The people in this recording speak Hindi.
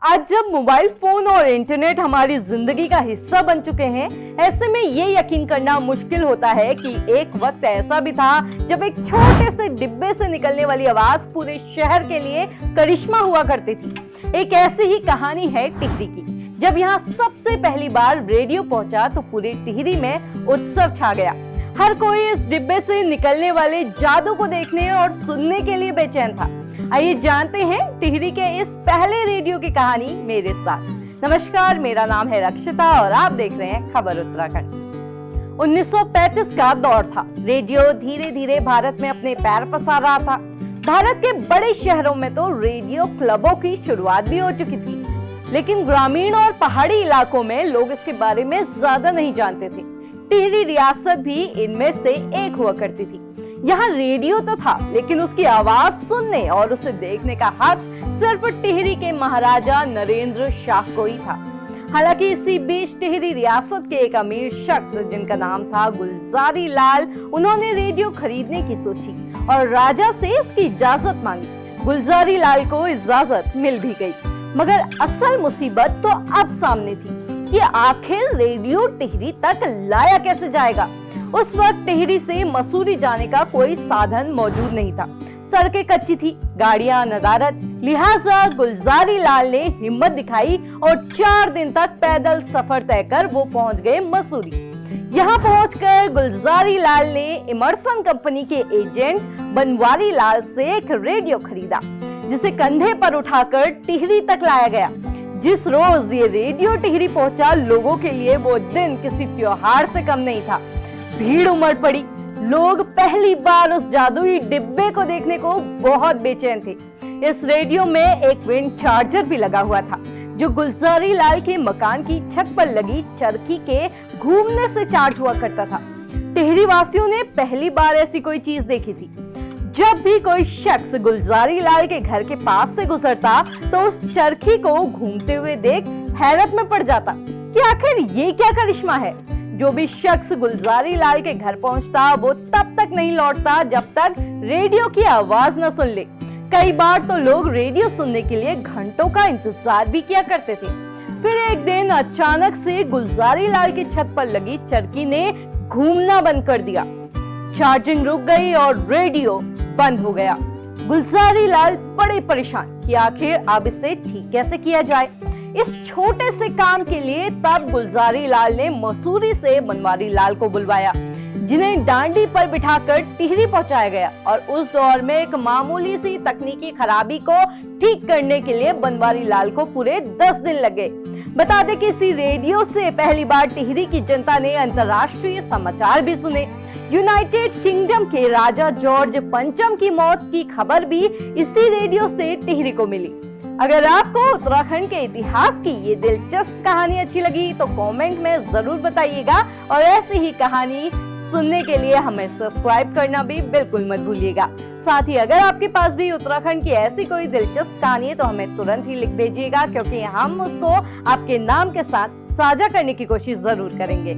आज जब मोबाइल फोन और इंटरनेट हमारी जिंदगी का हिस्सा बन चुके हैं, ऐसे में ये यकीन करना मुश्किल होता है कि एक वक्त ऐसा भी था जब एक छोटे से डिब्बे से निकलने वाली आवाज पूरे शहर के लिए करिश्मा हुआ करती थी। एक ऐसी ही कहानी है टिहरी की। जब यहाँ सबसे पहली बार रेडियो पहुंचा तो पूरी टिहरी में उत्सव छा गया। हर कोई इस डिब्बे से निकलने वाले जादू को देखने और सुनने के लिए बेचैन था। आइए जानते हैं टिहरी के इस पहले रेडियो की कहानी मेरे साथ। नमस्कार, मेरा नाम है रक्षिता और आप देख रहे हैं खबर उत्तराखंड। 1935 का दौर था। रेडियो धीरे धीरे भारत में अपने पैर पसार रहा था। भारत के बड़े शहरों में तो रेडियो क्लबों की शुरुआत भी हो चुकी थी, लेकिन ग्रामीण और पहाड़ी इलाकों में लोग इसके बारे में ज्यादा नहीं जानते थे। टिहरी रियासत भी इनमें से एक हुआ करती थी। यहाँ रेडियो तो था, लेकिन उसकी आवाज सुनने और उसे देखने का हक सिर्फ टिहरी के महाराजा नरेंद्र शाह को ही था। हालांकि इसी बीच टिहरी रियासत के एक अमीर शख्स जिनका नाम था गुलजारी लाल, उन्होंने रेडियो खरीदने की सोची और राजा से इसकी इजाजत मांगी। गुलजारी लाल को इजाजत मिल भी गई, मगर असल मुसीबत तो अब सामने थी कि आखिर रेडियो टिहरी तक लाया कैसे जाएगा। उस वक्त टिहरी से मसूरी जाने का कोई साधन मौजूद नहीं था। सड़कें कच्ची थी, गाड़ियां नदारद, लिहाजा गुलजारी लाल ने हिम्मत दिखाई और 4 दिन तक पैदल सफर तय कर वो पहुंच गए मसूरी। यहाँ पहुंचकर गुलजारी लाल ने इमर्सन कंपनी के एजेंट बनवारी लाल से एक रेडियो खरीदा, जिसे कंधे पर उठाकर टिहरी तक लाया गया। जिस रोज ये रेडियो टिहरी पहुंचा, लोगों के लिए वो दिन किसी त्योहार से कम नहीं था। भीड़ उमड़ पड़ी। लोग पहली बार उस जादुई डिब्बे को देखने को बहुत बेचैन थे। इस रेडियो में एक विंड चार्जर भी लगा हुआ था, जो गुलजारी लाल के मकान की छत पर लगी चरखी के घूमने से चार्ज हुआ करता था। टिहरी वासियों ने पहली बार ऐसी कोई चीज देखी थी। जब भी कोई शख्स गुलजारी लाल के घर के पास से गुजरता तो उस चरखी को घूमते हुए देख हैरत में पड़ जाता कि आखिर ये क्या करिश्मा है। जो भी शख्स गुलजारी लाल के घर पहुंचता वो तब तक नहीं लौटता जब तक रेडियो की आवाज न सुन ले। कई बार तो लोग रेडियो सुनने के लिए घंटों का इंतजार भी किया करते थे। फिर एक दिन अचानक से गुलजारी लाल की छत पर लगी चरखी ने घूमना बंद कर दिया। चार्जिंग रुक गई और रेडियो बंद हो गया। गुलजारी लाल बड़े परेशान कि आखिर अब इसे ठीक कैसे किया जाए। इस छोटे से काम के लिए तब गुलजारी लाल ने मसूरी से बनवारी लाल को बुलवाया, जिन्हें डांडी पर बिठाकर टिहरी पहुंचाया गया। और उस दौर में एक मामूली सी तकनीकी खराबी को ठीक करने के लिए बनवारी लाल को पूरे 10 दिन लगे। बता दें कि इसी रेडियो से पहली बार टिहरी की जनता ने अंतर्राष्ट्रीय समाचार भी सुने। यूनाइटेड किंगडम के राजा जॉर्ज पंचम की मौत की खबर भी इसी रेडियो से टिहरी को मिली। अगर आपको उत्तराखंड के इतिहास की ये दिलचस्प कहानी अच्छी लगी तो कमेंट में जरूर बताइएगा, और ऐसी ही कहानी सुनने के लिए हमें सब्सक्राइब करना भी बिल्कुल मत भूलिएगा। साथ ही अगर आपके पास भी उत्तराखंड की ऐसी कोई दिलचस्प कहानी है तो हमें तुरंत ही लिख भेजिएगा, क्योंकि हम उसको आपके नाम के साथ साझा करने की कोशिश जरूर करेंगे।